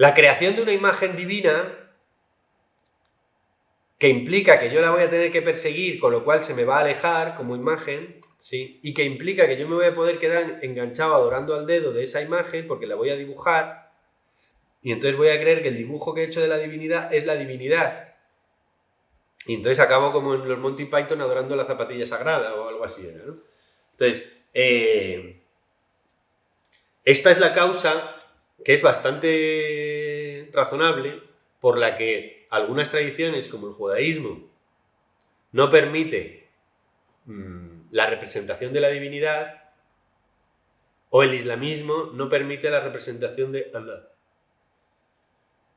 La creación de una imagen divina, que implica que yo la voy a tener que perseguir, con lo cual se me va a alejar como imagen, ¿sí? Y que implica que yo me voy a poder quedar enganchado adorando al dedo de esa imagen porque la voy a dibujar y entonces voy a creer que el dibujo que he hecho de la divinidad es la divinidad. Y entonces acabo como en los Monty Python adorando la zapatilla sagrada o algo así, ¿no? Entonces, esta es la causa que es bastante razonable por la que algunas tradiciones como el judaísmo no permite la representación de la divinidad o el islamismo no permite la representación de Allah.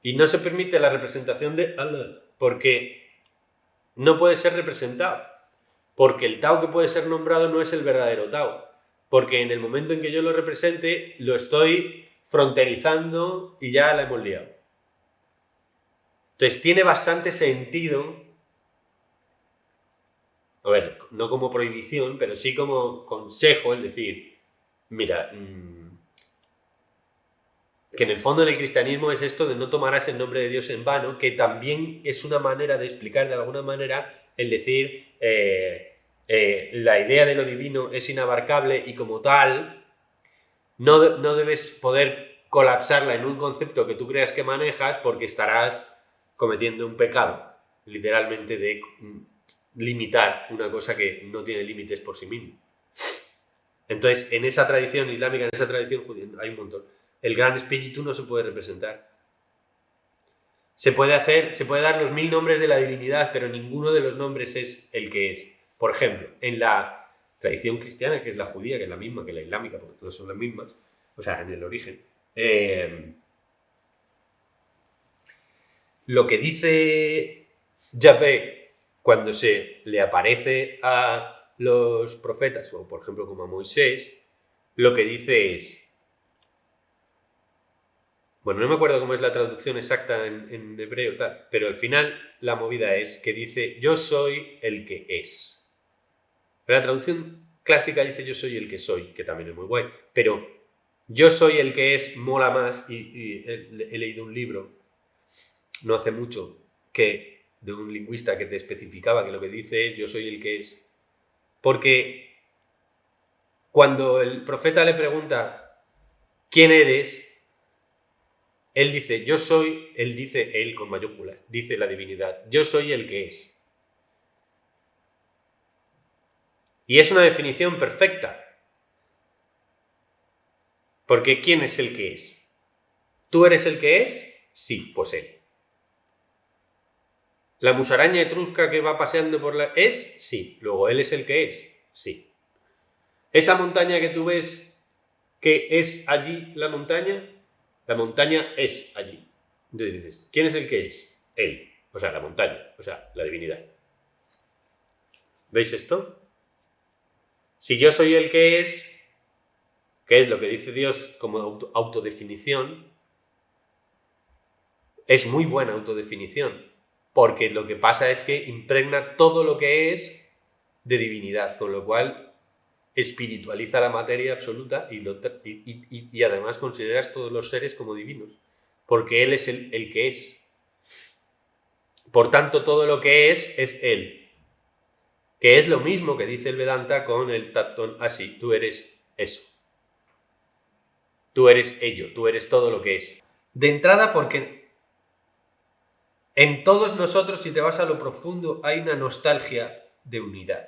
Y no se permite la representación de Allah porque no puede ser representado. Porque el Tao que puede ser nombrado no es el verdadero Tao. Porque en el momento en que yo lo represente, lo estoy fronterizando y ya la hemos liado. Entonces tiene bastante sentido, a ver, no como prohibición, pero sí como consejo, el decir, mira, que en el fondo en el cristianismo es esto de no tomarás el nombre de Dios en vano, que también es una manera de explicar de alguna manera el decir la idea de lo divino es inabarcable y como tal no debes poder colapsarla en un concepto que tú creas que manejas porque estarás cometiendo un pecado, literalmente de limitar una cosa que no tiene límites por sí mismo. Entonces, en esa tradición islámica, en esa tradición judía, hay un montón. El gran espíritu no se puede representar. Se puede dar los 1000 nombres de la divinidad, pero ninguno de los nombres es el que es. Por ejemplo, en la tradición cristiana, que es la judía, que es la misma que la islámica, porque todas son las mismas, o sea, en el origen, lo que dice Yahvé cuando se le aparece a los profetas, o por ejemplo como a Moisés, lo que dice es, bueno, no me acuerdo cómo es la traducción exacta en hebreo, tal, pero al final la movida es que dice, yo soy el que es. Pero la traducción clásica dice, yo soy el que soy, que también es muy guay, pero yo soy el que es mola más, y he leído un libro no hace mucho que de un lingüista que te especificaba que lo que dice es, yo soy el que es, porque cuando el profeta le pregunta, ¿quién eres?, él dice, yo soy, él dice, él con mayúsculas, dice la divinidad, yo soy el que es. Y es una definición perfecta. Porque ¿quién es el que es? ¿Tú eres el que es? Sí, pues él. ¿La musaraña etrusca que va paseando por la... ¿Es? Sí. Luego, ¿él es el que es? Sí. ¿Esa montaña que tú ves que es allí la montaña? La montaña es allí. Entonces dices, ¿quién es el que es? Él. O sea, la montaña. O sea, la divinidad. ¿Veis esto? Si yo soy el que es lo que dice Dios como autodefinición, es muy buena autodefinición, porque lo que pasa es que impregna todo lo que es de divinidad, con lo cual espiritualiza la materia absoluta y además consideras todos los seres como divinos, porque Él es el que es. Por tanto, todo lo que es Él, que es lo mismo que dice el Vedanta con el Tattva Asi, tú eres eso. Tú eres ello, tú eres todo lo que es. De entrada, porque en todos nosotros, si te vas a lo profundo, hay una nostalgia de unidad.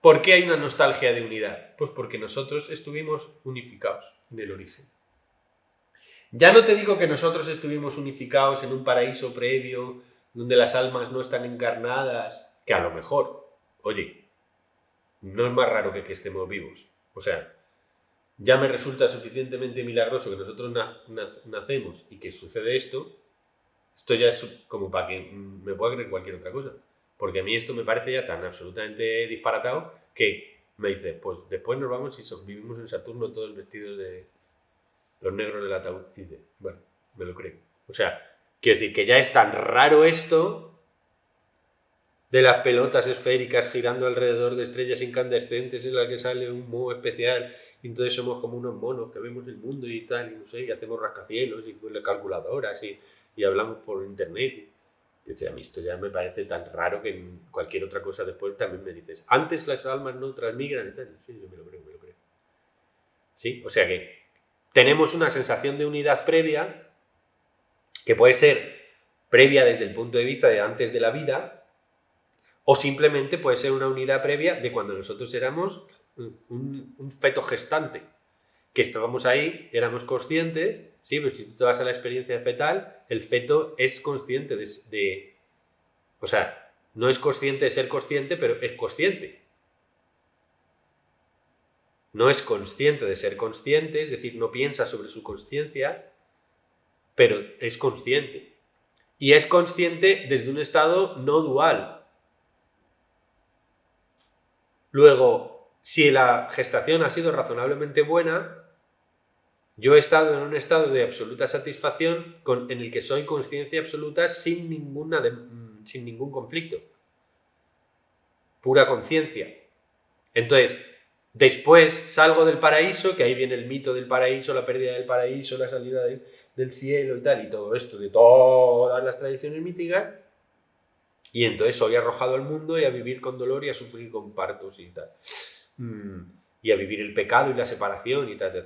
¿Por qué hay una nostalgia de unidad? Pues porque nosotros estuvimos unificados en el origen. Ya no te digo que nosotros estuvimos unificados en un paraíso previo, donde las almas no están encarnadas, que a lo mejor, oye, no es más raro que estemos vivos. O sea, ya me resulta suficientemente milagroso que nosotros nacemos y que sucede esto ya es como para que me pueda creer cualquier otra cosa. Porque a mí esto me parece ya tan absolutamente disparatado que me dice, pues después nos vamos y vivimos en Saturno todos vestidos de los negros del ataúd. Y dice, bueno, me lo creo. O sea, quiero decir que ya es tan raro esto de las pelotas esféricas girando alrededor de estrellas incandescentes en la que sale un moho especial, y entonces somos como unos monos que vemos el mundo y tal, y no sé, y hacemos rascacielos y calculadoras y hablamos por internet. Y dice, a mí esto ya me parece tan raro que en cualquier otra cosa después también me dices, antes las almas no transmigran y tal. Sí, yo me lo creo. ¿Sí? O sea que tenemos una sensación de unidad previa, que puede ser previa desde el punto de vista de antes de la vida, o simplemente puede ser una unidad previa de cuando nosotros éramos un feto gestante, que estábamos ahí, éramos conscientes, ¿sí? Pero si tú te vas a la experiencia fetal, el feto es consciente o sea, no es consciente de ser consciente, pero es consciente. No es consciente de ser consciente, es decir, no piensa sobre su consciencia, pero es consciente. Y es consciente desde un estado no dual. Luego, si la gestación ha sido razonablemente buena, yo he estado en un estado de absoluta satisfacción en el que soy conciencia absoluta sin ningún conflicto. Pura conciencia. Entonces, después salgo del paraíso, que ahí viene el mito del paraíso, la pérdida del paraíso, la salida del cielo y tal, y todo esto de todas las tradiciones míticas, y entonces soy arrojado al mundo y a vivir con dolor y a sufrir con partos y tal. Y a vivir el pecado y la separación y tal.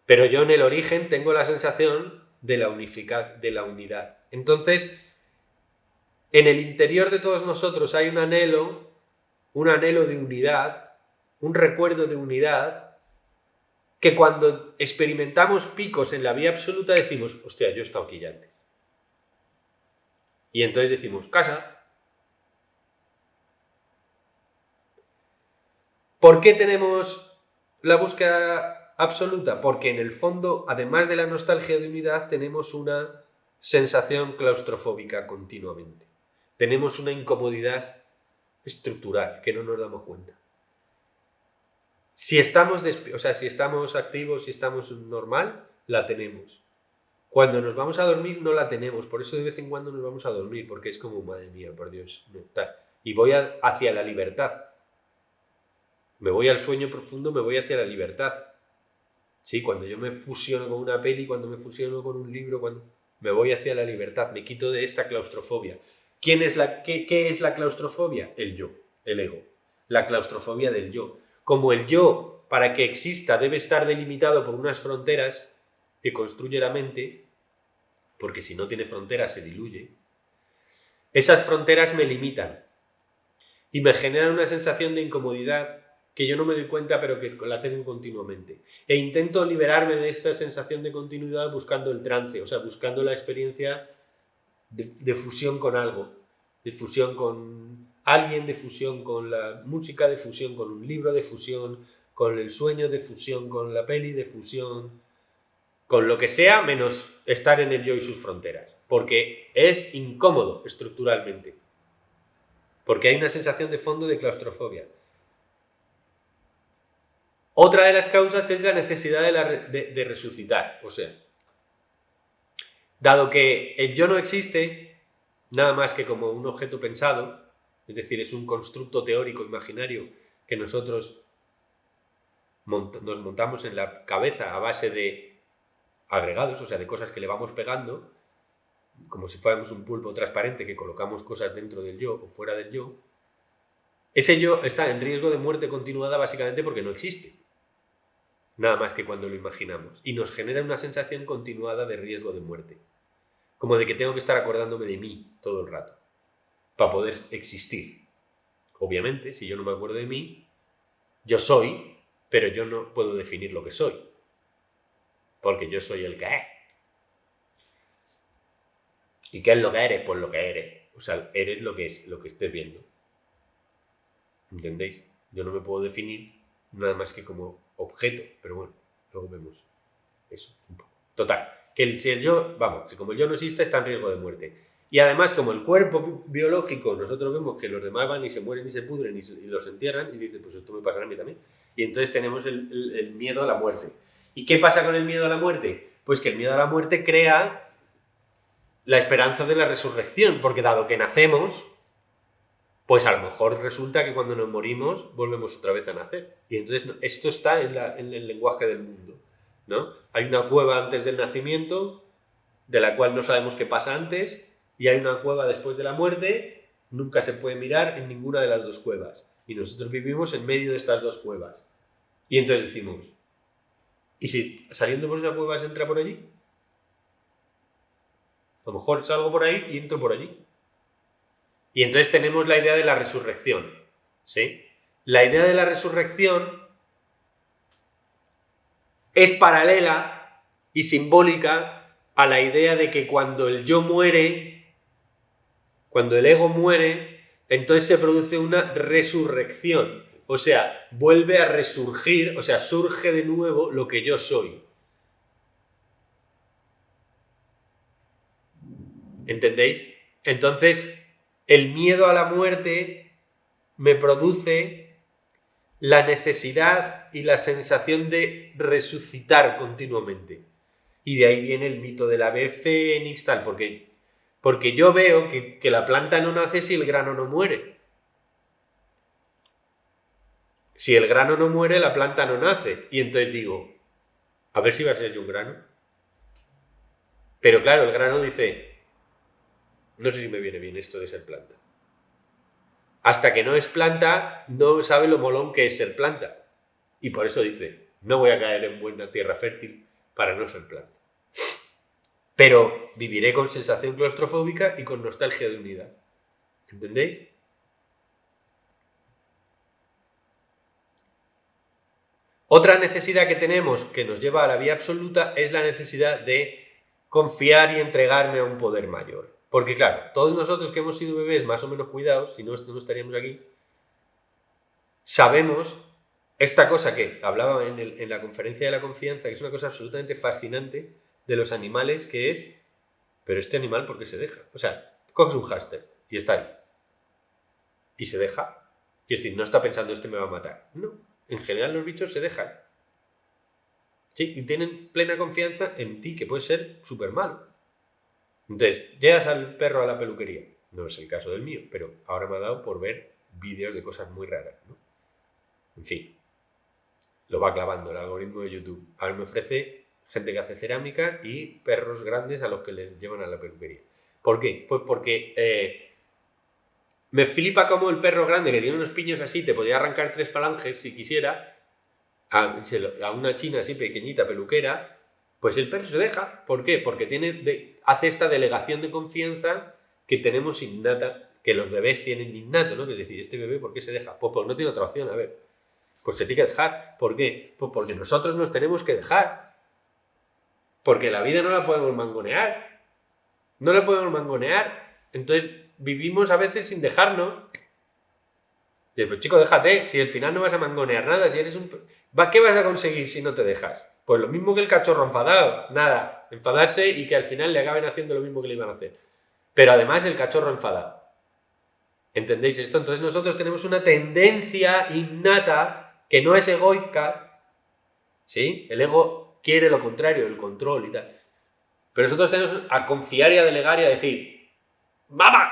Pero yo en el origen tengo la sensación de la unidad. Entonces, en el interior de todos nosotros hay un anhelo de unidad, un recuerdo de unidad, que cuando experimentamos picos en la vía absoluta decimos, hostia, yo he estado aquí ya antes. Y entonces decimos, casa. ¿Por qué tenemos la búsqueda absoluta? Porque en el fondo, además de la nostalgia de unidad, tenemos una sensación claustrofóbica continuamente. Tenemos una incomodidad estructural que no nos damos cuenta. Si estamos activos, si estamos normal, la tenemos. Cuando nos vamos a dormir no la tenemos, por eso de vez en cuando nos vamos a dormir, porque es como, madre mía, por Dios, no, tal. Y voy hacia la libertad. Me voy al sueño profundo, me voy hacia la libertad. Sí, cuando yo me fusiono con una peli, cuando me fusiono con un libro, cuando me voy hacia la libertad, me quito de esta claustrofobia. ¿Qué es la claustrofobia? El yo, el ego. La claustrofobia del yo. Como el yo, para que exista, debe estar delimitado por unas fronteras que construye la mente, porque si no tiene fronteras se diluye, esas fronteras me limitan y me generan una sensación de incomodidad que yo no me doy cuenta, pero que la tengo continuamente. E intento liberarme de esta sensación de continuidad buscando el trance, o sea, buscando la experiencia de fusión con algo, de fusión con alguien, de fusión con la música, de fusión con un libro, de fusión con el sueño, de fusión con la peli, de fusión con lo que sea, menos estar en el yo y sus fronteras, porque es incómodo estructuralmente, porque hay una sensación de fondo de claustrofobia. Otra de las causas es la necesidad de resucitar, o sea, dado que el yo no existe nada más que como un objeto pensado, es decir, es un constructo teórico imaginario que nosotros nos montamos en la cabeza a base de agregados, o sea, de cosas que le vamos pegando, como si fuéramos un pulpo transparente que colocamos cosas dentro del yo o fuera del yo, ese yo está en riesgo de muerte continuada básicamente porque no existe. Nada más que cuando lo imaginamos. Y nos genera una sensación continuada de riesgo de muerte. Como de que tengo que estar acordándome de mí todo el rato. Para poder existir. Obviamente, si yo no me acuerdo de mí, yo soy, pero yo no puedo definir lo que soy. Porque yo soy el que es. ¿Y qué es lo que eres? Pues lo que eres. O sea, eres lo que es, lo que estés viendo. ¿Entendéis? Yo no me puedo definir nada más que como objeto, pero bueno, luego vemos eso un poco. Total, que que como el yo no existe, está en riesgo de muerte. Y además, como el cuerpo biológico, nosotros vemos que los demás van y se mueren y se pudren y los entierran, y dicen, pues esto me pasará a mí también. Y entonces tenemos el miedo a la muerte. ¿Y qué pasa con el miedo a la muerte? Pues que el miedo a la muerte crea la esperanza de la resurrección, porque dado que nacemos, pues a lo mejor resulta que cuando nos morimos volvemos otra vez a nacer. Y entonces esto está en el lenguaje del mundo, ¿no? Hay una cueva antes del nacimiento, de la cual no sabemos qué pasa antes, y hay una cueva después de la muerte, nunca se puede mirar en ninguna de las dos cuevas. Y nosotros vivimos en medio de estas dos cuevas. Y entonces decimos, ¿y si saliendo por esa cueva se entra por allí? A lo mejor salgo por ahí y entro por allí. Y entonces tenemos la idea de la resurrección, ¿sí? La idea de la resurrección es paralela y simbólica a la idea de que cuando el yo muere, cuando el ego muere, entonces se produce una resurrección. O sea, vuelve a resurgir, o sea, surge de nuevo lo que yo soy. ¿Entendéis? Entonces, el miedo a la muerte me produce la necesidad y la sensación de resucitar continuamente. Y de ahí viene el mito del ave fénix, tal, porque yo veo que la planta no nace si el grano no muere. Si el grano no muere, la planta no nace. Y entonces digo, a ver si va a ser yo un grano. Pero claro, el grano dice, no sé si me viene bien esto de ser planta. Hasta que no es planta, no sabe lo molón que es ser planta. Y por eso dice, no voy a caer en buena tierra fértil para no ser planta. Pero viviré con sensación claustrofóbica y con nostalgia de unidad. ¿Entendéis? Otra necesidad que tenemos que nos lleva a la vía absoluta es la necesidad de confiar y entregarme a un poder mayor. Porque claro, todos nosotros que hemos sido bebés más o menos cuidados, si no, no estaríamos aquí, sabemos esta cosa que hablaba en la conferencia de la confianza, que es una cosa absolutamente fascinante de los animales, que es, pero este animal, ¿por qué se deja? O sea, coges un hámster y está ahí. Y se deja. Es decir, no está pensando, este me va a matar. No. En general los bichos se dejan. Sí, y tienen plena confianza en ti, que puede ser súper malo. Entonces, llegas al perro a la peluquería. No es el caso del mío, pero ahora me ha dado por ver vídeos de cosas muy raras, ¿no? En fin, lo va clavando el algoritmo de YouTube. Ahora me ofrece gente que hace cerámica y perros grandes a los que les llevan a la peluquería. ¿Por qué? Pues porque me flipa como el perro grande que tiene unos piños así te podría arrancar 3 falanges si quisiera a una china así pequeñita, peluquera, pues el perro se deja. ¿Por qué? Porque hace esta delegación de confianza que tenemos innata, que los bebés tienen innato, ¿no? Es decir, este bebé, ¿por qué se deja? Pues no tiene otra opción, a ver. Pues se tiene que dejar. ¿Por qué? Pues porque nosotros nos tenemos que dejar. Porque la vida no la podemos mangonear. No la podemos mangonear. Entonces vivimos a veces sin dejarnos. Y pues chico, déjate, si al final no vas a mangonear nada, si eres un... ¿Qué vas a conseguir si no te dejas? Pues lo mismo que el cachorro enfadado, nada, enfadarse y que al final le acaben haciendo lo mismo que le iban a hacer. Pero además el cachorro enfadado. ¿Entendéis esto? Entonces nosotros tenemos una tendencia innata que no es egoica, ¿sí? El ego quiere lo contrario, el control y tal. Pero nosotros tenemos a confiar y a delegar y a decir, ¡mamá!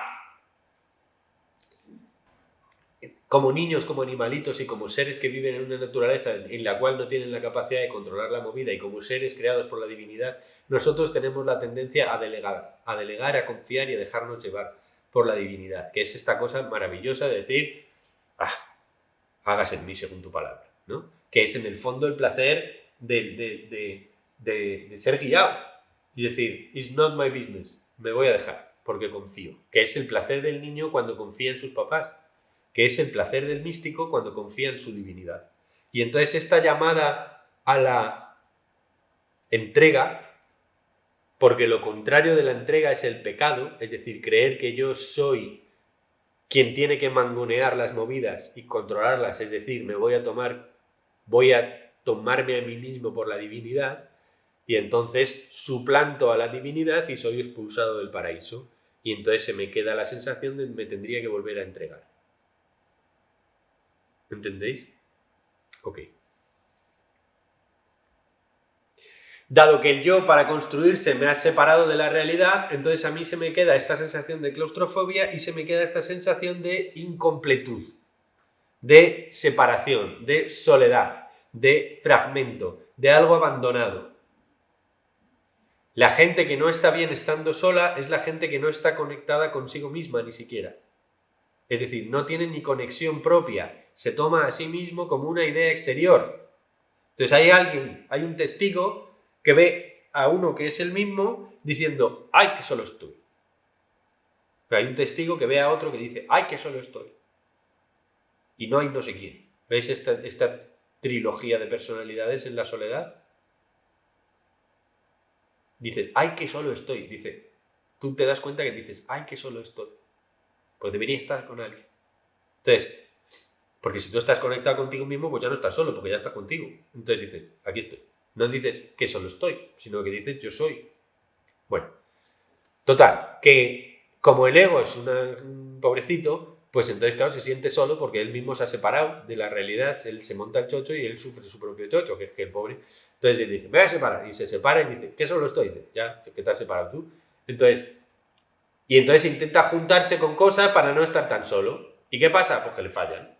Como niños, como animalitos y como seres que viven en una naturaleza en la cual no tienen la capacidad de controlar la movida y como seres creados por la divinidad, nosotros tenemos la tendencia a delegar, a confiar y a dejarnos llevar por la divinidad, que es esta cosa maravillosa de decir, hágase en mí según tu palabra, ¿no? Que es en el fondo el placer de ser guiado y decir, it's not my business, me voy a dejar porque confío, que es el placer del niño cuando confía en sus papás, que es el placer del místico cuando confía en su divinidad. Y entonces esta llamada a la entrega, porque lo contrario de la entrega es el pecado, es decir, creer que yo soy quien tiene que mangonear las movidas y controlarlas, es decir, voy a tomarme a mí mismo por la divinidad, y entonces suplanto a la divinidad y soy expulsado del paraíso. Y entonces se me queda la sensación de que me tendría que volver a entregar. ¿Entendéis? Ok. Dado que el yo para construirse me ha separado de la realidad, entonces a mí se me queda esta sensación de claustrofobia y se me queda esta sensación de incompletud, de separación, de soledad, de fragmento, de algo abandonado. La gente que no está bien estando sola es la gente que no está conectada consigo misma ni siquiera. Es decir, no tiene ni conexión propia, se toma a sí mismo como una idea exterior. Entonces hay un testigo que ve a uno que es el mismo diciendo, ¡ay, que solo estoy! Pero hay un testigo que ve a otro que dice, ¡ay, que solo estoy! Y no hay no sé quién. ¿Veis esta trilogía de personalidades en la soledad? Dices, ¡ay, que solo estoy! Dice, tú te das cuenta que dices, ¡ay, que solo estoy! Pues debería estar con alguien. Entonces, porque si tú estás conectado contigo mismo, pues ya no estás solo, porque ya estás contigo. Entonces dices, aquí estoy. No dices que solo estoy, sino que dices yo soy. Bueno, total, que como el ego es un pobrecito, pues entonces claro, se siente solo porque él mismo se ha separado de la realidad, él se monta el chocho y él sufre su propio chocho, que es que el pobre. Entonces él dice, me voy a separar, y se separa y dice, ¿qué solo estoy? Dice, ya, que te has separado tú. Entonces intenta juntarse con cosas para no estar tan solo. ¿Y qué pasa? Pues que le fallan.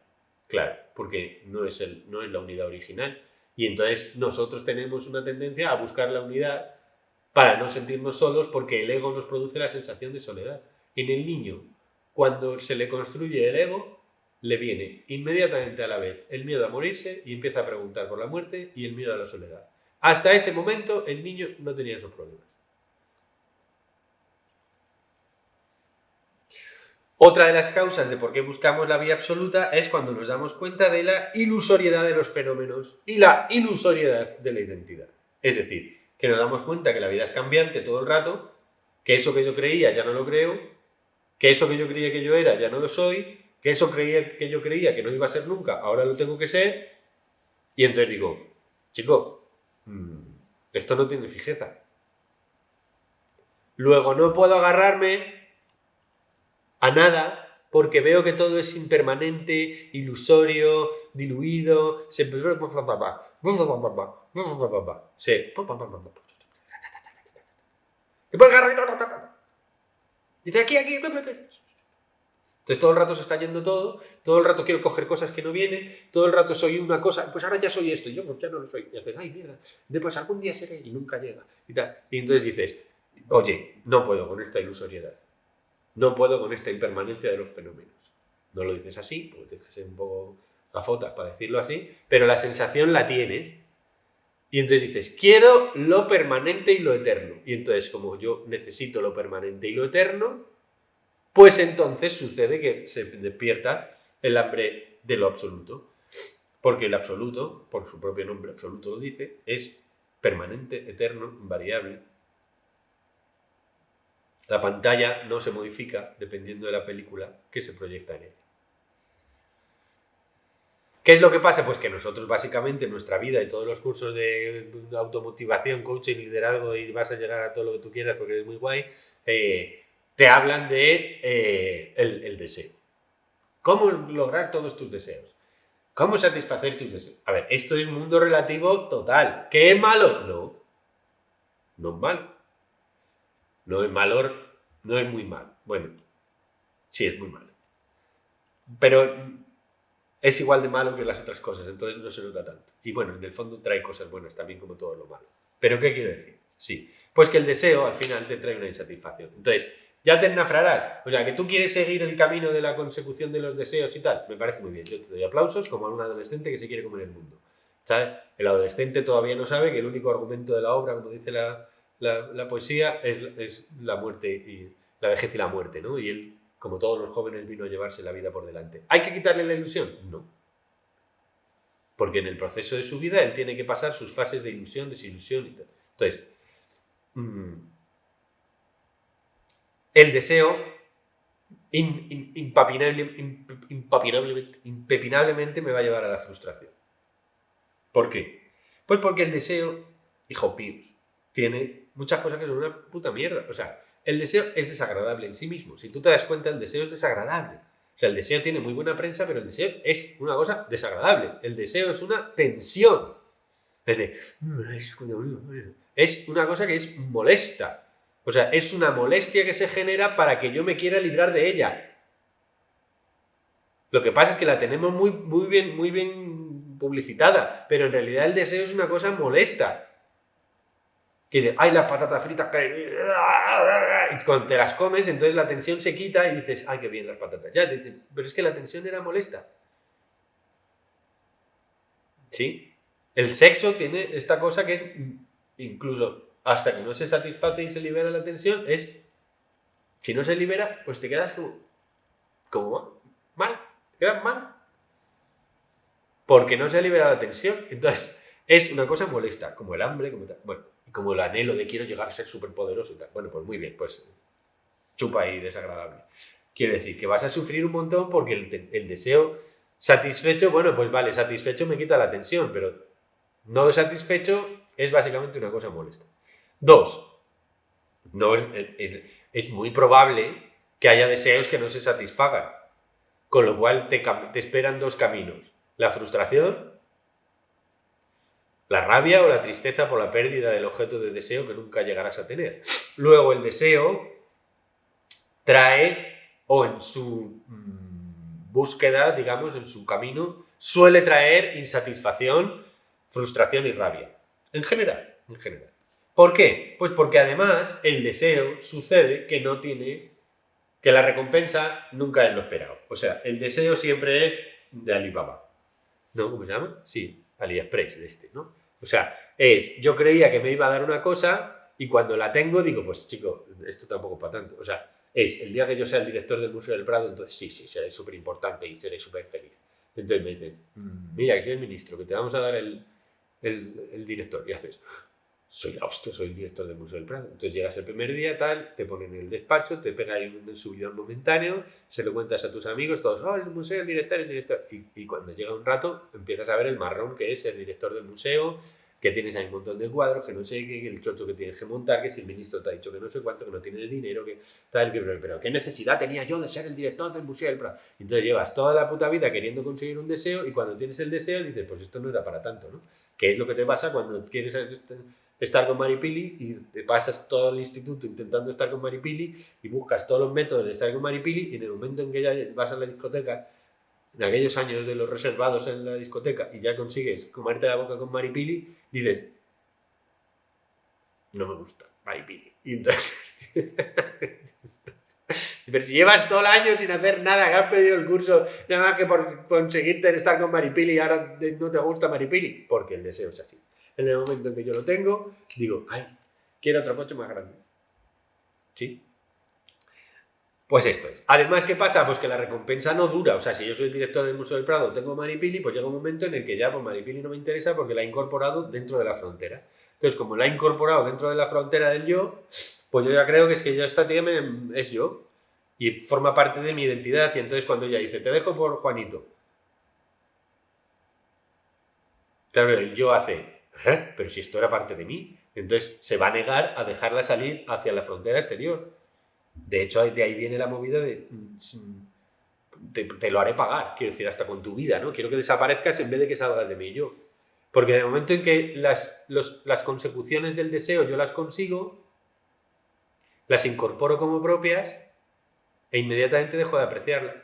Claro, porque no es la unidad original. Y entonces nosotros tenemos una tendencia a buscar la unidad para no sentirnos solos porque el ego nos produce la sensación de soledad. En el niño, cuando se le construye el ego, le viene inmediatamente a la vez el miedo a morirse y empieza a preguntar por la muerte y el miedo a la soledad. Hasta ese momento el niño no tenía esos problemas. Otra de las causas de por qué buscamos la vía absoluta es cuando nos damos cuenta de la ilusoriedad de los fenómenos y la ilusoriedad de la identidad. Es decir, que nos damos cuenta que la vida es cambiante todo el rato, que eso que yo creía ya no lo creo, que eso que yo creía que yo era ya no lo soy, que eso que yo creía que no iba a ser nunca, ahora lo tengo que ser, y entonces digo, chico, esto no tiene fijeza. Luego no puedo agarrarme a nada, porque veo que todo es impermanente, ilusorio, diluido, se... Y de aquí, entonces todo el rato se está yendo todo el rato quiero coger cosas que no vienen, todo el rato soy una cosa, pues ahora ya soy esto, y yo pues ya no lo soy. Y haces, ay mierda, después algún día seré y nunca llega. Y tal. Y entonces dices, oye, no puedo con esta ilusoriedad. No puedo con esta impermanencia de los fenómenos. No lo dices así, porque tienes que ser un poco gafotas para decirlo así, pero la sensación la tienes. Y entonces dices, quiero lo permanente y lo eterno. Y entonces, como yo necesito lo permanente y lo eterno, pues entonces sucede que se despierta el hambre de lo absoluto. Porque el absoluto, por su propio nombre absoluto lo dice, es permanente, eterno, invariable. La pantalla no se modifica dependiendo de la película que se proyecta en ella. ¿Qué es lo que pasa? Pues que nosotros básicamente en nuestra vida y todos los cursos de automotivación, coaching, liderazgo y vas a llegar a todo lo que tú quieras porque eres muy guay, te hablan de el deseo. ¿Cómo lograr todos tus deseos? ¿Cómo satisfacer tus deseos? A ver, esto es un mundo relativo total. ¿Qué es malo? No. No es malo. No es malo, no es muy malo. Bueno, sí es muy malo. Pero es igual de malo que las otras cosas, entonces no se nota tanto. Y bueno, en el fondo trae cosas buenas también como todo lo malo. ¿Pero qué quiero decir? Sí, pues que el deseo al final te trae una insatisfacción. Entonces, ya te enafrarás. O sea, que tú quieres seguir el camino de la consecución de los deseos y tal, me parece muy bien. Yo te doy aplausos como a un adolescente que se quiere comer el mundo. ¿Sabes? El adolescente todavía no sabe que el único argumento de la obra, como dice la poesía, es la muerte y la vejez y la muerte, ¿no? Y él, como todos los jóvenes, vino a llevarse la vida por delante. ¿Hay que quitarle la ilusión? No. Porque en el proceso de su vida él tiene que pasar sus fases de ilusión, desilusión y tal. Entonces, el deseo impepinablemente me va a llevar a la frustración. ¿Por qué? Pues porque el deseo, hijo píos, tiene muchas cosas que son una puta mierda. O sea, el deseo es desagradable en sí mismo. Si tú te das cuenta, el deseo es desagradable. O sea, el deseo tiene muy buena prensa, pero el deseo es una cosa desagradable. El deseo es una tensión. Es una cosa que es molesta. O sea, es una molestia que se genera para que yo me quiera librar de ella. Lo que pasa es que la tenemos muy bien publicitada, pero en realidad el deseo es una cosa molesta. Que dices, ay, las patatas fritas, y cuando te las comes, entonces la tensión se quita y dices, ay, qué bien las patatas. Ya, pero es que la tensión era molesta. ¿Sí? El sexo tiene esta cosa que es, incluso hasta que no se satisface y se libera la tensión, si no se libera, pues te quedas como mal, te quedas mal. Porque no se ha liberado la tensión. Entonces, es una cosa molesta, como el hambre, como tal. Bueno, y como el anhelo de quiero llegar a ser superpoderoso y tal. Bueno, pues muy bien, pues chupa y desagradable. Quiero decir que vas a sufrir un montón porque el deseo satisfecho, bueno, pues vale, satisfecho me quita la tensión, pero no satisfecho es básicamente una cosa molesta. 2. No, es muy probable que haya deseos que no se satisfagan, con lo cual te esperan 2 caminos. La frustración, la rabia o la tristeza por la pérdida del objeto de deseo que nunca llegarás a tener. Luego el deseo trae, o en su búsqueda, digamos, en su camino, suele traer insatisfacción, frustración y rabia. En general. ¿Por qué? Pues porque además el deseo sucede que no tiene, que la recompensa nunca es lo esperado. O sea, el deseo siempre es de Alibaba. ¿No? ¿Cómo se llama? Sí, AliExpress de este, ¿no? O sea, yo creía que me iba a dar una cosa y cuando la tengo digo, pues chico, esto tampoco es para tanto. O sea, el día que yo sea el director del Museo del Prado, entonces sí, seré súper importante y seré súper feliz. Entonces me dicen, mira, que soy el ministro, que te vamos a dar el director. Y haces, soy la hostia, soy el director del Museo del Prado. Entonces llegas el primer día, tal, te ponen en el despacho, te pega ahí un subidón momentáneo, se lo cuentas a tus amigos, todos, oh, el museo, el director. Y cuando llega un rato, empiezas a ver el marrón que es el director del museo, que tienes ahí un montón de cuadros, que no sé qué, el chocho que tienes que montar, que si el ministro te ha dicho que no sé cuánto, que no tiene el dinero, que tal, pero ¿qué necesidad tenía yo de ser el director del Museo del Prado? Entonces llevas toda la puta vida queriendo conseguir un deseo y cuando tienes el deseo dices, pues esto no era para tanto, ¿no? ¿Qué es lo que te pasa cuando quieres estar con Maripili y te pasas todo el instituto intentando estar con Maripili y buscas todos los métodos de estar con Maripili y en el momento en que ya vas a la discoteca, en aquellos años de los reservados en la discoteca y ya consigues comerte la boca con Maripili, dices, no me gusta Maripili. Y entonces... Pero si llevas todo el año sin hacer nada, que has perdido el curso, nada más que por conseguirte estar con Maripili y ahora no te gusta Maripili, porque el deseo es así. En el momento en que yo lo tengo, digo, ay, quiero otro coche más grande. ¿Sí? Pues esto es. Además, ¿qué pasa? Pues que la recompensa no dura. O sea, si yo soy el director del Museo del Prado, tengo Maripili, pues llega un momento en el que ya pues Maripili no me interesa porque la he incorporado dentro de la frontera. Entonces, como la he incorporado dentro de la frontera del yo, pues yo ya creo que es que ya esta tía es yo. Y forma parte de mi identidad. Y entonces cuando ella dice, te dejo por Juanito. Claro, el yo hace, pero si esto era parte de mí. Entonces se va a negar a dejarla salir hacia la frontera exterior. De hecho, de ahí viene la movida de te lo haré pagar, quiero decir, hasta con tu vida, ¿no? Quiero que desaparezcas en vez de que salgas de mí yo. Porque de momento en que las consecuciones del deseo yo las consigo, las incorporo como propias e inmediatamente dejo de apreciarlas.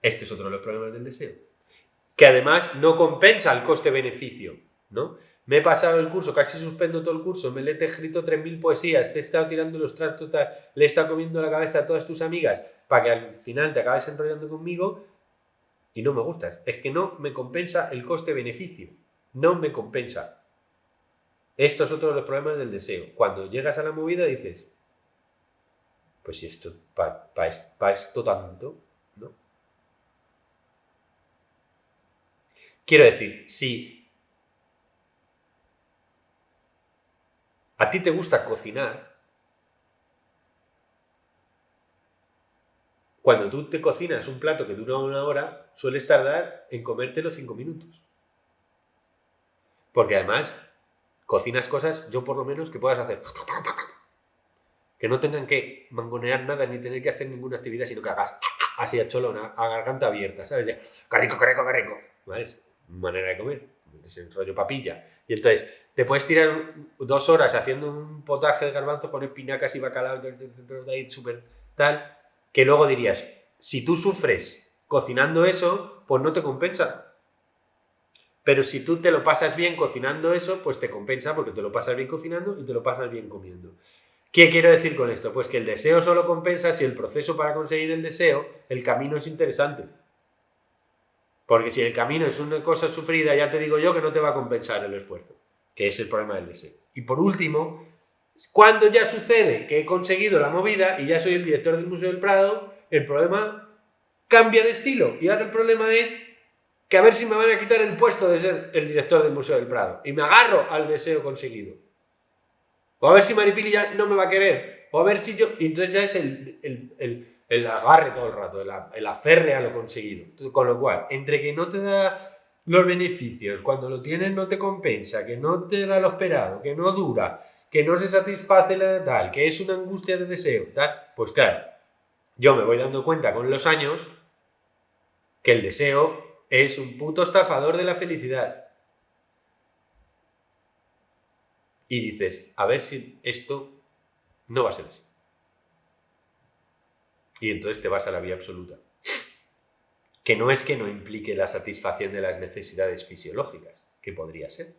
Este es otro de los problemas del deseo. Que además no compensa el coste-beneficio, ¿no? Me he pasado el curso, casi suspendo todo el curso, me he escrito 3000 poesías, te he estado tirando los trastos, le he estado comiendo la cabeza a todas tus amigas para que al final te acabes enrollando conmigo y no me gustas. Es que no me compensa el coste-beneficio. No me compensa. Esto es otro de los problemas del deseo. Cuando llegas a la movida dices, pues si esto, para esto tanto, ¿no? Quiero decir, si a ti te gusta cocinar, cuando tú te cocinas un plato que dura 1 hora, sueles tardar en comértelo 5 minutos. Porque además, cocinas cosas, yo por lo menos, que puedas hacer. Que no tengan que mangonear nada ni tener que hacer ninguna actividad, sino que hagas. así a cholona, a garganta abierta, ¿sabes? De, ¡qué rico, qué rico, qué rico! ¿Vale? Es manera de comer, es el rollo papilla. Y entonces, te puedes tirar 2 horas haciendo un potaje de garbanzo con espinacas y bacalao, ahí súper tal, que luego dirías, si tú sufres cocinando eso, pues no te compensa. Pero si tú te lo pasas bien cocinando eso, pues te compensa porque te lo pasas bien cocinando y te lo pasas bien comiendo. ¿Qué quiero decir con esto? Pues que el deseo solo compensa si el proceso para conseguir el deseo, el camino es interesante. Porque si el camino es una cosa sufrida, ya te digo yo que no te va a compensar el esfuerzo, que es el problema del deseo. Y por último, cuando ya sucede que he conseguido la movida y ya soy el director del Museo del Prado, el problema cambia de estilo. Y ahora el problema es que a ver si me van a quitar el puesto de ser el director del Museo del Prado. Y me agarro al deseo conseguido. O a ver si Maripili ya no me va a querer. O a ver si yo... Y entonces ya es el agarre todo el rato, el aferre a lo conseguido. Con lo cual, entre que no te da los beneficios, cuando lo tienes no te compensa, que no te da lo esperado, que no dura, que no se satisface la tal, que es una angustia de deseo, tal, pues claro, yo me voy dando cuenta con los años que el deseo es un puto estafador de la felicidad. Y dices, a ver si esto no va a ser así. Y entonces te vas a la vía absoluta. Que no es que no implique la satisfacción de las necesidades fisiológicas, que podría ser.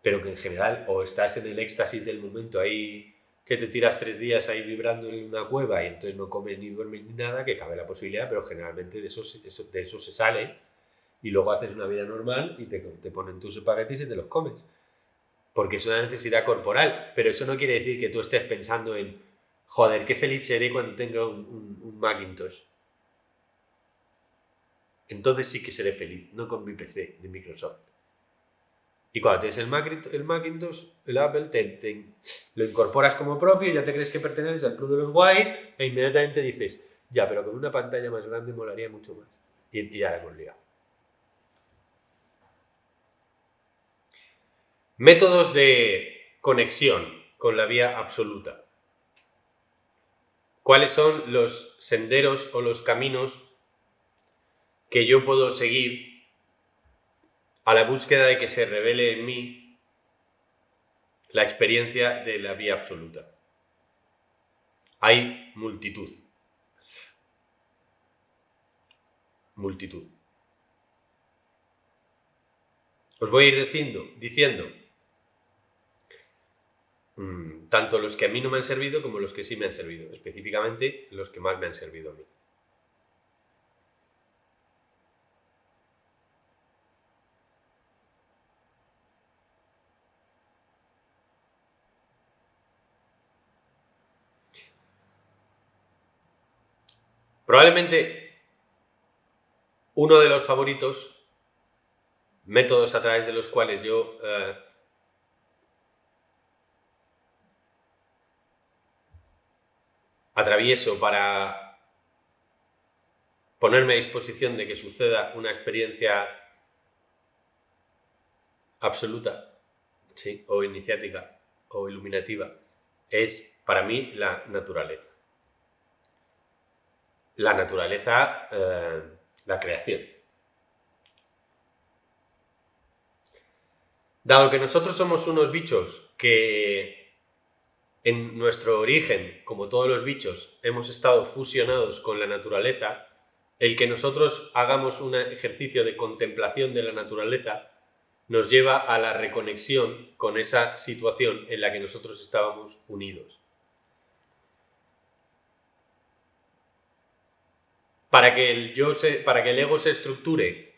Pero que en general o estás en el éxtasis del momento ahí, que te tiras 3 días ahí vibrando en una cueva y entonces no comes ni duermes ni nada, que cabe la posibilidad, pero generalmente de eso se sale y luego haces una vida normal y te ponen tus espaguetis y te los comes. Porque es una necesidad corporal, pero eso no quiere decir que tú estés pensando en, joder, qué feliz seré cuando tenga un Macintosh. Entonces sí que seré feliz, no con mi PC de Microsoft. Y cuando tienes el Macintosh, el Apple, lo incorporas como propio, ya te crees que perteneces al club de los guays e inmediatamente dices, ya, pero con una pantalla más grande molaría mucho más. Y ya la hemos liado. Métodos de conexión con la vía absoluta. ¿Cuáles son los senderos o los caminos que yo puedo seguir a la búsqueda de que se revele en mí la experiencia de la vía absoluta? Hay multitud. Multitud. Os voy a ir diciendo tanto los que a mí no me han servido como los que sí me han servido, específicamente los que más me han servido a mí. Probablemente uno de los favoritos, métodos a través de los cuales yo atravieso para ponerme a disposición de que suceda una experiencia absoluta, ¿sí? O iniciática o iluminativa, es para mí la naturaleza. La naturaleza, la creación. Dado que nosotros somos unos bichos que en nuestro origen, como todos los bichos, hemos estado fusionados con la naturaleza, el que nosotros hagamos un ejercicio de contemplación de la naturaleza nos lleva a la reconexión con esa situación en la que nosotros estábamos unidos. Para que el ego se estructure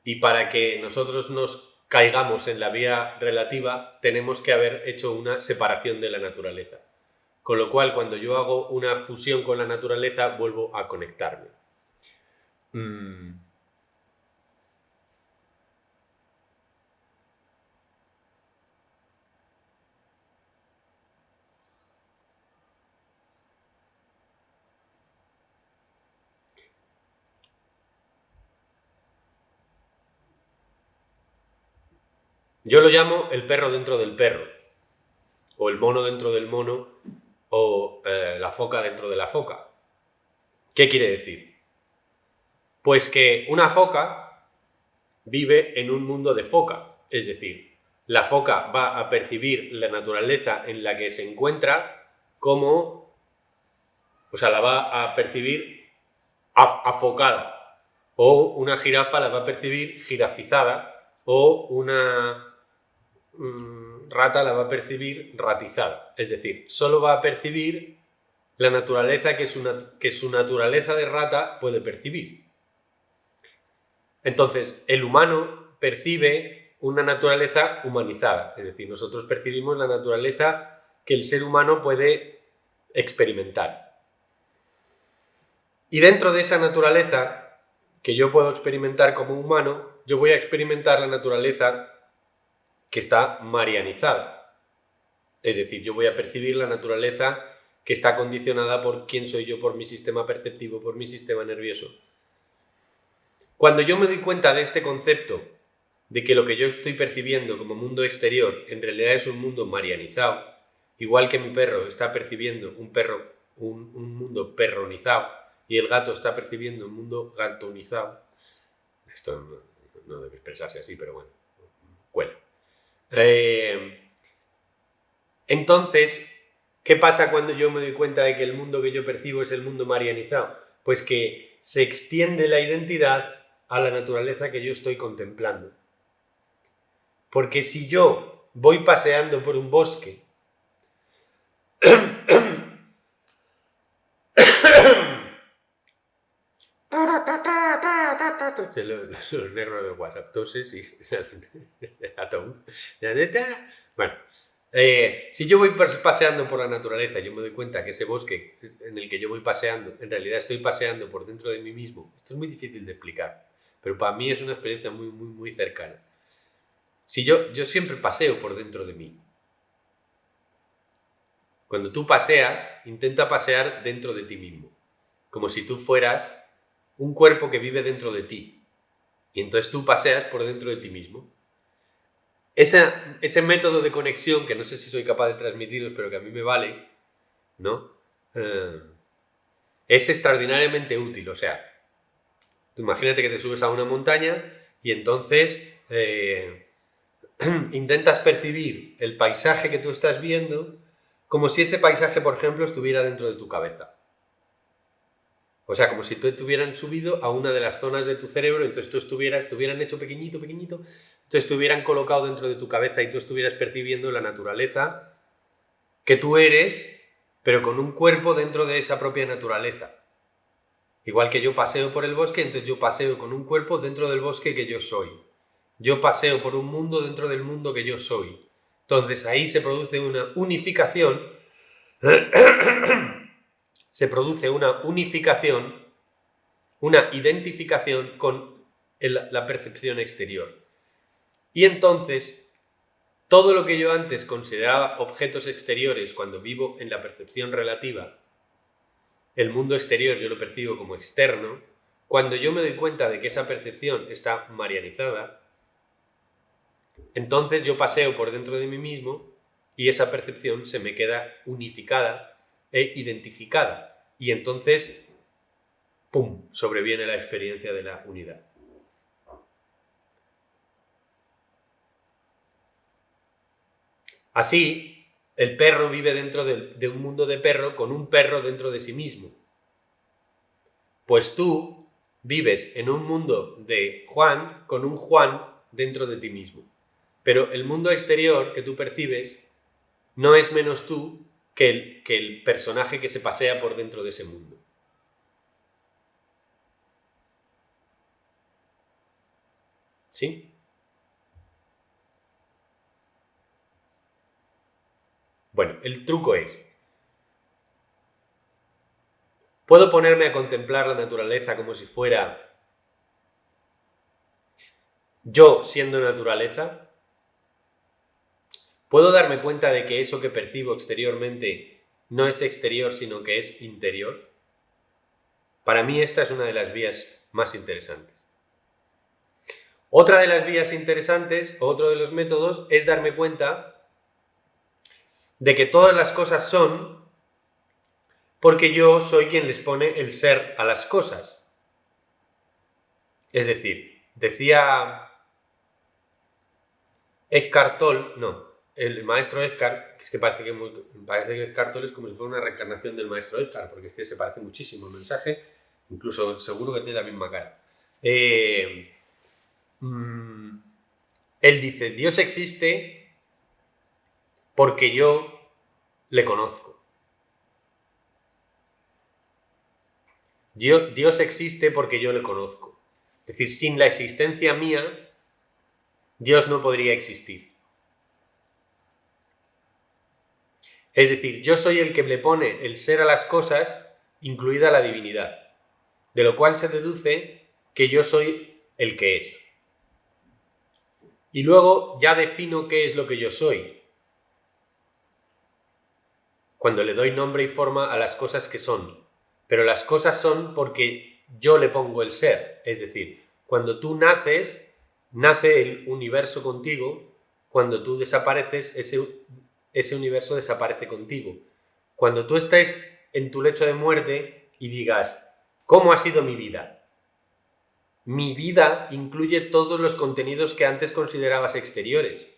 y para que nosotros nos caigamos en la vía relativa, tenemos que haber hecho una separación de la naturaleza. Con lo cual, cuando yo hago una fusión con la naturaleza, vuelvo a conectarme. Yo lo llamo el perro dentro del perro, o el mono dentro del mono, o la foca dentro de la foca. ¿Qué quiere decir? Pues que una foca vive en un mundo de foca, es decir, la foca va a percibir la naturaleza en la que se encuentra como, o sea, la va a percibir afocada, o una jirafa la va a percibir jirafizada, o una rata la va a percibir ratizada, es decir, solo va a percibir la naturaleza que su naturaleza de rata puede percibir. Entonces, el humano percibe una naturaleza humanizada, es decir, nosotros percibimos la naturaleza que el ser humano puede experimentar. Y dentro de esa naturaleza que yo puedo experimentar como humano, yo voy a experimentar la naturaleza que está marianizada. Es decir, yo voy a percibir la naturaleza que está condicionada por quién soy yo, por mi sistema perceptivo, por mi sistema nervioso. Cuando yo me doy cuenta de este concepto, de que lo que yo estoy percibiendo como mundo exterior en realidad es un mundo marianizado, igual que mi perro está percibiendo un mundo perronizado y el gato está percibiendo un mundo gatonizado. Esto no debe expresarse así, pero bueno, cuela. Entonces, ¿qué pasa cuando yo me doy cuenta de que el mundo que yo percibo es el mundo marianizado? Pues que se extiende la identidad a la naturaleza que yo estoy contemplando. Porque si yo voy paseando por un bosque los negros de WhatsApp, toses y ataúd. Bueno, si yo voy paseando por la naturaleza, yo me doy cuenta que ese bosque en el que yo voy paseando, en realidad estoy paseando por dentro de mí mismo. Esto es muy difícil de explicar, pero para mí es una experiencia muy, muy, muy cercana. Si yo siempre paseo por dentro de mí. Cuando tú paseas, intenta pasear dentro de ti mismo, como si tú fueras un cuerpo que vive dentro de ti. Y entonces tú paseas por dentro de ti mismo. Ese método de conexión, que no sé si soy capaz de transmitiros, pero que a mí me vale, ¿no? Es extraordinariamente útil. O sea, tú imagínate que te subes a una montaña y entonces intentas percibir el paisaje que tú estás viendo como si ese paisaje, por ejemplo, estuviera dentro de tu cabeza. O sea, como si tú te hubieran subido a una de las zonas de tu cerebro, entonces tú estuvieran hecho pequeñito, entonces te hubieran colocado dentro de tu cabeza y tú estuvieras percibiendo la naturaleza que tú eres, pero con un cuerpo dentro de esa propia naturaleza. Igual que yo paseo por el bosque, entonces yo paseo con un cuerpo dentro del bosque que yo soy. Yo paseo por un mundo dentro del mundo que yo soy. Entonces ahí se produce una unificación una identificación con la percepción exterior. Y entonces, todo lo que yo antes consideraba objetos exteriores cuando vivo en la percepción relativa, el mundo exterior yo lo percibo como externo, cuando yo me doy cuenta de que esa percepción está marianizada, entonces yo paseo por dentro de mí mismo y esa percepción se me queda unificada e identificada. Y entonces, ¡pum!, sobreviene la experiencia de la unidad. Así, el perro vive dentro de un mundo de perro con un perro dentro de sí mismo. Pues tú vives en un mundo de Juan con un Juan dentro de ti mismo. Pero el mundo exterior que tú percibes no es menos tú que el personaje que se pasea por dentro de ese mundo. ¿Sí? Bueno, el truco es: ¿puedo ponerme a contemplar la naturaleza como si fuera yo siendo naturaleza? ¿Puedo darme cuenta de que eso que percibo exteriormente no es exterior, sino que es interior? Para mí esta es una de las vías más interesantes. Otra de las vías interesantes, otro de los métodos, es darme cuenta de que todas las cosas son porque yo soy quien les pone el ser a las cosas. Es decir, decía Eckhart Tolle, no, el maestro Eckhart, que es que parece que Eckhart Tolle es como si fuera una reencarnación del maestro Eckhart, porque es que se parece muchísimo el mensaje, incluso seguro que tiene la misma cara. Él dice, Dios existe porque yo le conozco. Dios existe porque yo le conozco. Es decir, sin la existencia mía, Dios no podría existir. Es decir, yo soy el que le pone el ser a las cosas, incluida la divinidad, de lo cual se deduce que yo soy el que es. Y luego ya defino qué es lo que yo soy, cuando le doy nombre y forma a las cosas que son. Pero las cosas son porque yo le pongo el ser. Es decir, cuando tú naces, nace el universo contigo. Cuando tú desapareces, ese universo desaparece contigo. Cuando tú estés en tu lecho de muerte y digas, ¿cómo ha sido mi vida? Mi vida incluye todos los contenidos que antes considerabas exteriores.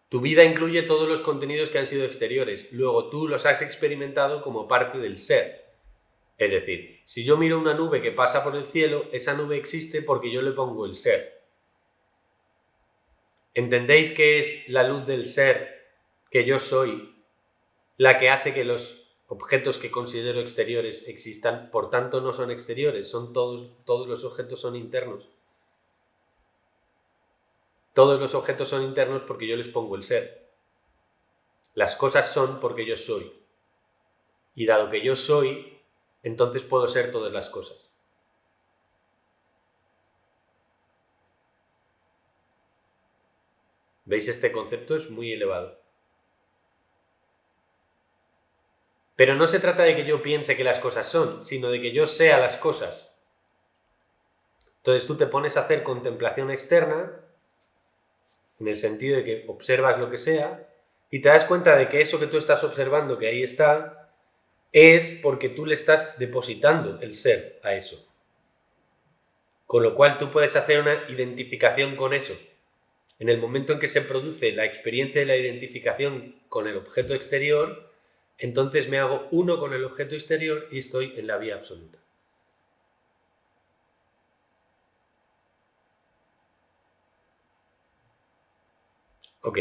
Tu vida incluye todos los contenidos que han sido exteriores. Luego tú los has experimentado como parte del ser. Es decir, si yo miro una nube que pasa por el cielo, esa nube existe porque yo le pongo el ser. ¿Entendéis que es la luz del ser, que yo soy, la que hace que los objetos que considero exteriores existan? Por tanto, no son exteriores, todos los objetos son internos. Todos los objetos son internos porque yo les pongo el ser. Las cosas son porque yo soy. Y dado que yo soy, entonces puedo ser todas las cosas. ¿Veis? Este concepto es muy elevado. Pero no se trata de que yo piense que las cosas son, sino de que yo sea las cosas. Entonces tú te pones a hacer contemplación externa, en el sentido de que observas lo que sea, y te das cuenta de que eso que tú estás observando, que ahí está, es porque tú le estás depositando el ser a eso. Con lo cual tú puedes hacer una identificación con eso. En el momento en que se produce la experiencia de la identificación con el objeto exterior, entonces me hago uno con el objeto exterior y estoy en la vía absoluta. Ok.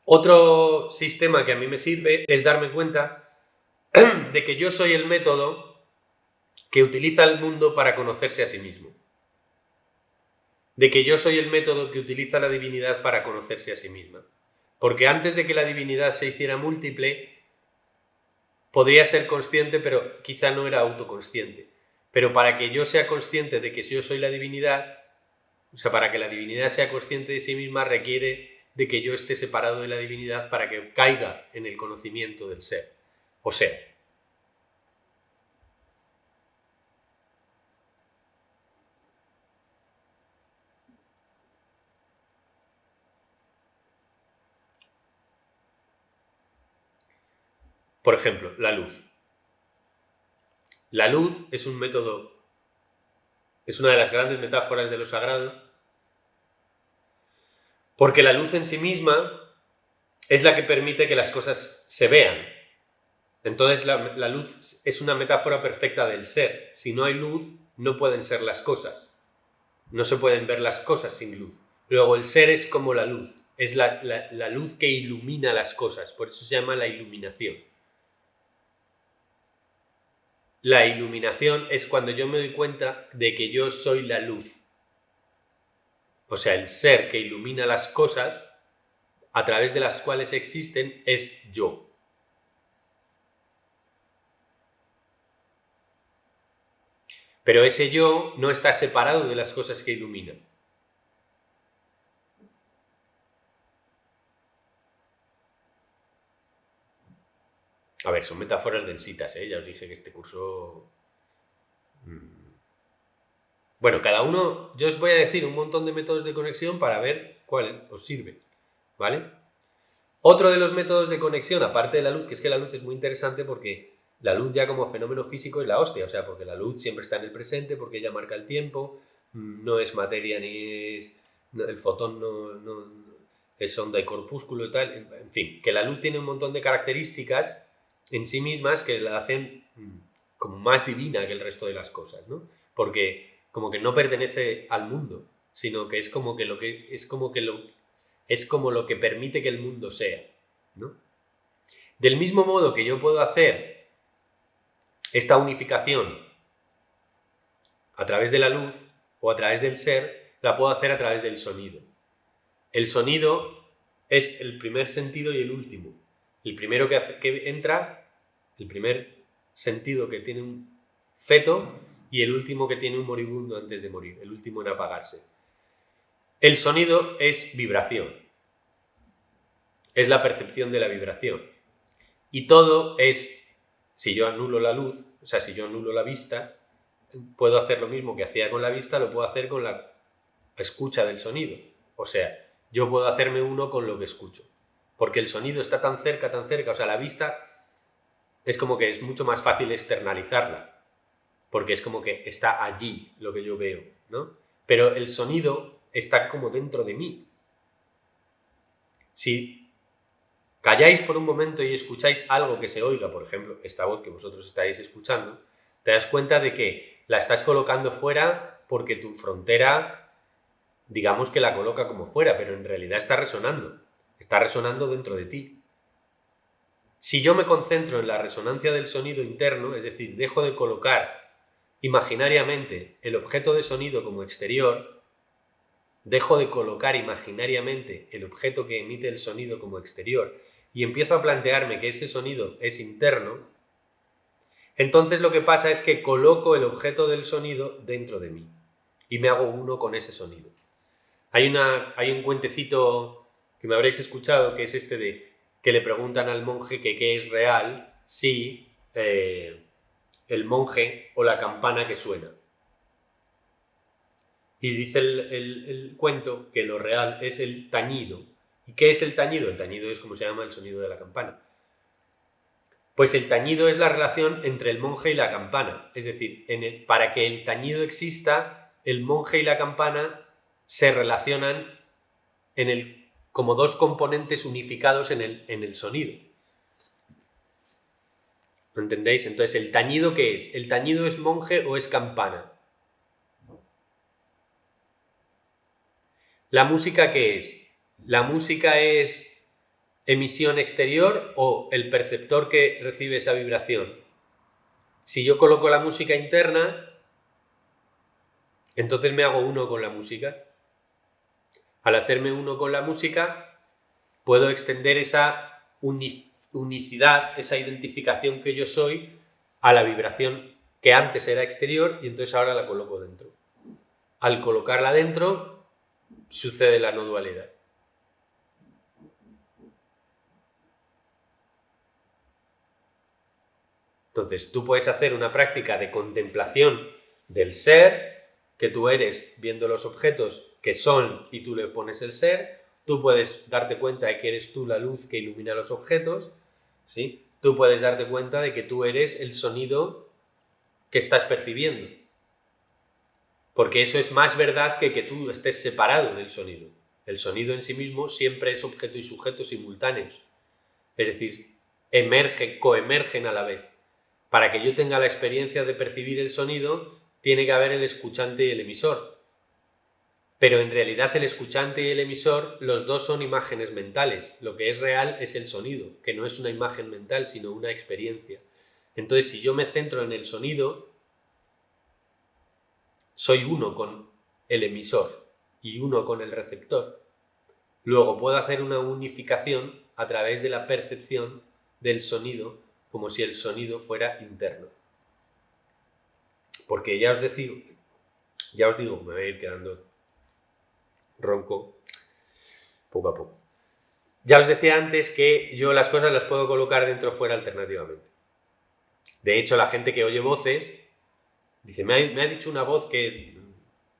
Otro sistema que a mí me sirve es darme cuenta de que yo soy el método que utiliza el mundo para conocerse a sí mismo. De que yo soy el método que utiliza la divinidad para conocerse a sí misma. Porque antes de que la divinidad se hiciera múltiple, podría ser consciente, pero quizá no era autoconsciente. Pero para que yo sea consciente de que yo soy la divinidad, o sea, para que la divinidad sea consciente de sí misma, requiere de que yo esté separado de la divinidad para que caiga en el conocimiento del ser. O sea, por ejemplo, la luz. La luz es un método, es una de las grandes metáforas de lo sagrado, porque la luz en sí misma es la que permite que las cosas se vean. Entonces la luz es una metáfora perfecta del ser. Si no hay luz, no pueden ser las cosas. No se pueden ver las cosas sin luz. Luego el ser es como la luz. Es la luz que ilumina las cosas. Por eso se llama la iluminación. La iluminación es cuando yo me doy cuenta de que yo soy la luz. O sea, el ser que ilumina las cosas a través de las cuales existen es yo. Pero ese yo no está separado de las cosas que iluminan. A ver, son metáforas densitas, ¿eh? Ya os dije que este curso Bueno, cada uno, yo os voy a decir un montón de métodos de conexión para ver cuál os sirve, ¿vale? Otro de los métodos de conexión, aparte de la luz, que es que la luz es muy interesante porque la luz ya como fenómeno físico es la hostia, o sea, porque la luz siempre está en el presente, porque ella marca el tiempo, no es materia ni es... el fotón no es onda y corpúsculo y tal, en fin, que la luz tiene un montón de características en sí mismas que la hacen como más divina que el resto de las cosas, ¿no? Porque como que no pertenece al mundo, sino que es como que lo que es como que lo es como lo que permite que el mundo sea, ¿no? Del mismo modo que yo puedo hacer esta unificación a través de la luz o a través del ser, la puedo hacer a través del sonido. El sonido es el primer sentido y el último. El primero que entra, el primer sentido que tiene un feto y el último que tiene un moribundo antes de morir, el último en apagarse. El sonido es vibración, es la percepción de la vibración. Y todo es, si yo anulo la luz, o sea, si yo anulo la vista, puedo hacer lo mismo que hacía con la vista, lo puedo hacer con la escucha del sonido. O sea, yo puedo hacerme uno con lo que escucho. Porque el sonido está tan cerca, o sea, la vista es como que es mucho más fácil externalizarla. Porque es como que está allí lo que yo veo, ¿no? Pero el sonido está como dentro de mí. Si calláis por un momento y escucháis algo que se oiga, por ejemplo, esta voz que vosotros estáis escuchando, te das cuenta de que la estás colocando fuera porque tu frontera, digamos que la coloca como fuera, pero en realidad está resonando dentro de ti. Si yo me concentro en la resonancia del sonido interno, es decir, dejo de colocar imaginariamente el objeto de sonido como exterior, dejo de colocar imaginariamente el objeto que emite el sonido como exterior y empiezo a plantearme que ese sonido es interno, entonces lo que pasa es que coloco el objeto del sonido dentro de mí y me hago uno con ese sonido. Hay un cuentecito que me habréis escuchado que es este de que le preguntan al monje que qué es real si el monje o la campana que suena. Y dice el cuento que lo real es el tañido. ¿Y qué es el tañido? El tañido es como se llama el sonido de la campana. Pues el tañido es la relación entre el monje y la campana. Es decir, para que el tañido exista, el monje y la campana se relacionan como dos componentes unificados en el sonido. ¿Lo entendéis? Entonces, ¿el tañido qué es? ¿El tañido es monje o es campana? ¿La música qué es? ¿La música es emisión exterior o el perceptor que recibe esa vibración? Si yo coloco la música interna, entonces me hago uno con la música. Al hacerme uno con la música, puedo extender esa unicidad, esa identificación que yo soy a la vibración que antes era exterior y entonces ahora la coloco dentro. Al colocarla dentro, sucede la no dualidad. Entonces, tú puedes hacer una práctica de contemplación del ser, que tú eres viendo los objetos que son y tú le pones el ser. Tú puedes darte cuenta de que eres tú la luz que ilumina los objetos, ¿sí? Tú puedes darte cuenta de que tú eres el sonido que estás percibiendo. Porque eso es más verdad que tú estés separado del sonido. El sonido en sí mismo siempre es objeto y sujeto simultáneos. Es decir, coemergen a la vez. Para que yo tenga la experiencia de percibir el sonido, tiene que haber el escuchante y el emisor. Pero en realidad el escuchante y el emisor, los dos son imágenes mentales. Lo que es real es el sonido, que no es una imagen mental, sino una experiencia. Entonces, si yo me centro en el sonido, soy uno con el emisor y uno con el receptor. Luego puedo hacer una unificación a través de la percepción del sonido, como si el sonido fuera interno. Porque ya os digo, me voy a ir quedando ronco poco a poco. Ya os decía antes que yo las cosas las puedo colocar dentro o fuera alternativamente. De hecho, la gente que oye voces dice, me ha dicho una voz que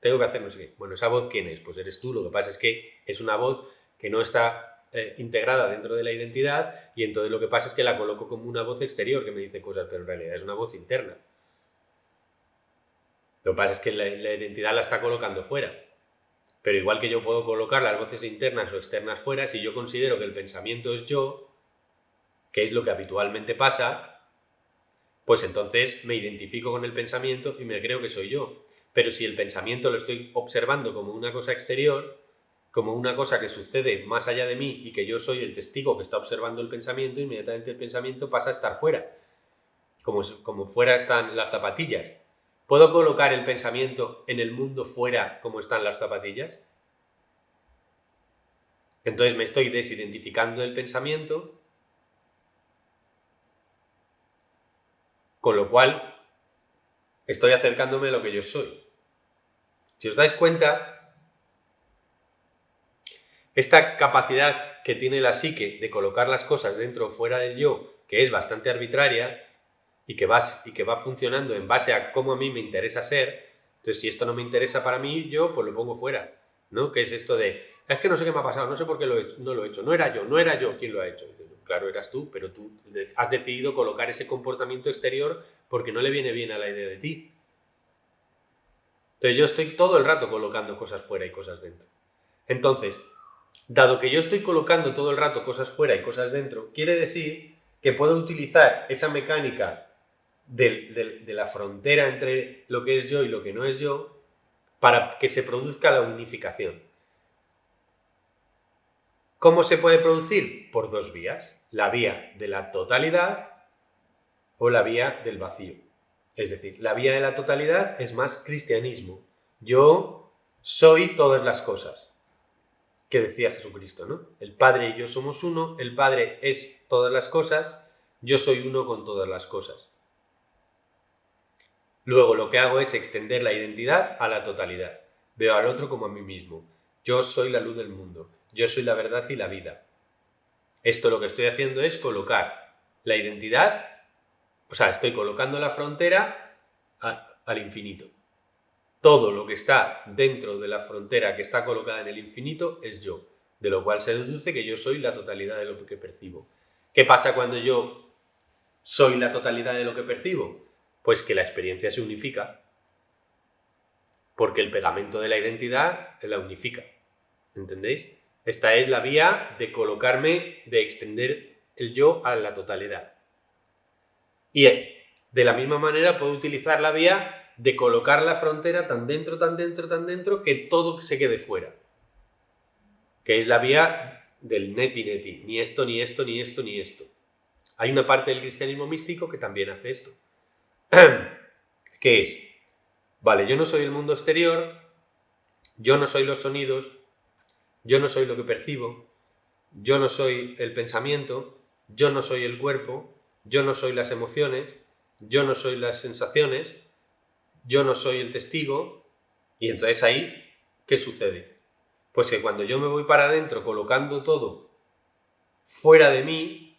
tengo que hacer no sé qué. Bueno, ¿esa voz quién es? Pues eres tú. Lo que pasa es que es una voz que no está integrada dentro de la identidad y entonces lo que pasa es que la coloco como una voz exterior que me dice cosas, pero en realidad es una voz interna. Lo que pasa es que la identidad la está colocando fuera. Pero igual que yo puedo colocar las voces internas o externas fuera, si yo considero que el pensamiento es yo, que es lo que habitualmente pasa, pues entonces me identifico con el pensamiento y me creo que soy yo. Pero si el pensamiento lo estoy observando como una cosa exterior, como una cosa que sucede más allá de mí y que yo soy el testigo que está observando el pensamiento, inmediatamente el pensamiento pasa a estar fuera, como fuera están las zapatillas. ¿Puedo colocar el pensamiento en el mundo fuera como están las zapatillas? Entonces me estoy desidentificando del pensamiento, con lo cual estoy acercándome a lo que yo soy. Si os dais cuenta, esta capacidad que tiene la psique de colocar las cosas dentro o fuera del yo, que es bastante arbitraria y que va funcionando en base a cómo a mí me interesa ser, entonces si esto no me interesa para mí, yo pues lo pongo fuera, ¿no? Que es esto de, es que no sé qué me ha pasado, no sé por qué no lo he hecho, no era yo quien lo ha hecho. Claro, eras tú, pero tú has decidido colocar ese comportamiento exterior porque no le viene bien a la idea de ti. Entonces yo estoy todo el rato colocando cosas fuera y cosas dentro. Entonces, dado que yo estoy colocando todo el rato cosas fuera y cosas dentro, quiere decir que puedo utilizar esa mecánica de la frontera entre lo que es yo y lo que no es yo para que se produzca la unificación. ¿Cómo se puede producir? Por dos vías. La vía de la totalidad o la vía del vacío. Es decir, la vía de la totalidad es más cristianismo. Yo soy todas las cosas, que decía Jesucristo, ¿no? El Padre y yo somos uno, el Padre es todas las cosas, yo soy uno con todas las cosas. Luego lo que hago es extender la identidad a la totalidad. Veo al otro como a mí mismo. Yo soy la luz del mundo, yo soy la verdad y la vida. Esto lo que estoy haciendo es colocar la identidad, o sea, estoy colocando la frontera al infinito. Todo lo que está dentro de la frontera que está colocada en el infinito es yo, de lo cual se deduce que yo soy la totalidad de lo que percibo. ¿Qué pasa cuando yo soy la totalidad de lo que percibo? Pues que la experiencia se unifica, porque el pegamento de la identidad la unifica. ¿Entendéis? Esta es la vía de colocarme, de extender el yo a la totalidad. Y de la misma manera puedo utilizar la vía de colocar la frontera tan dentro, tan dentro, tan dentro, que todo se quede fuera. Que es la vía del neti, ni esto, ni esto, ni esto, ni esto. Hay una parte del cristianismo místico que también hace esto. Que es, vale, yo no soy el mundo exterior, yo no soy los sonidos, yo no soy lo que percibo, yo no soy el pensamiento, yo no soy el cuerpo, yo no soy las emociones, yo no soy las sensaciones, yo no soy el testigo. Y entonces ahí, ¿qué sucede? Pues que cuando yo me voy para adentro colocando todo fuera de mí,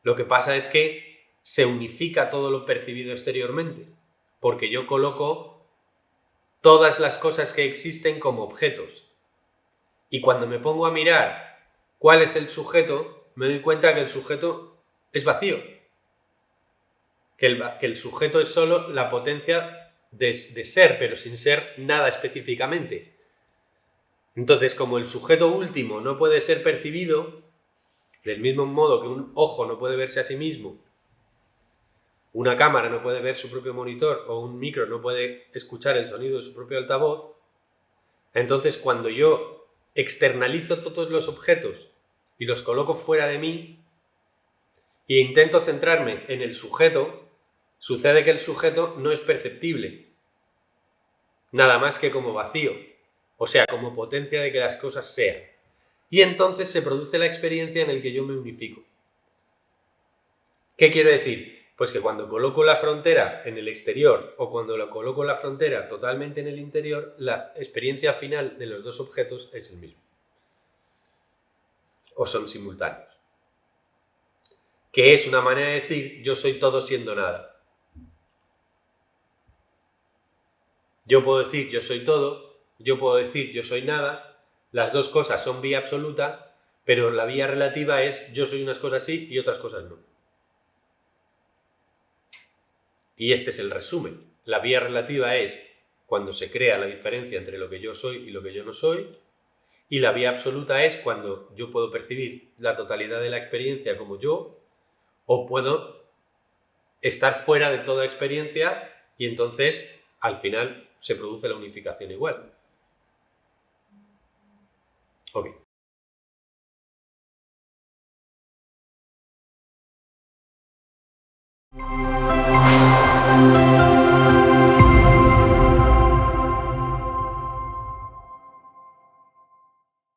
lo que pasa es que se unifica todo lo percibido exteriormente, porque yo coloco todas las cosas que existen como objetos. Y cuando me pongo a mirar cuál es el sujeto, me doy cuenta que el sujeto es vacío. Que el sujeto es solo la potencia de ser, pero sin ser nada específicamente. Entonces, como el sujeto último no puede ser percibido, del mismo modo que un ojo no puede verse a sí mismo, una cámara no puede ver su propio monitor o un micro no puede escuchar el sonido de su propio altavoz, entonces cuando yo externalizo todos los objetos y los coloco fuera de mí e intento centrarme en el sujeto, sucede que el sujeto no es perceptible, nada más que como vacío, o sea, como potencia de que las cosas sean. Y entonces se produce la experiencia en la que yo me unifico. ¿Qué quiero decir? Pues que cuando coloco la frontera en el exterior o cuando lo coloco la frontera totalmente en el interior, la experiencia final de los dos objetos es el mismo. O son simultáneos. Que es una manera de decir yo soy todo siendo nada. Yo puedo decir yo soy todo, yo puedo decir yo soy nada, las dos cosas son vía absoluta, pero la vía relativa es yo soy unas cosas sí y otras cosas no. Y este es el resumen. La vía relativa es cuando se crea la diferencia entre lo que yo soy y lo que yo no soy, y la vía absoluta es cuando yo puedo percibir la totalidad de la experiencia como yo, o puedo estar fuera de toda experiencia y entonces al final se produce la unificación igual. Ok.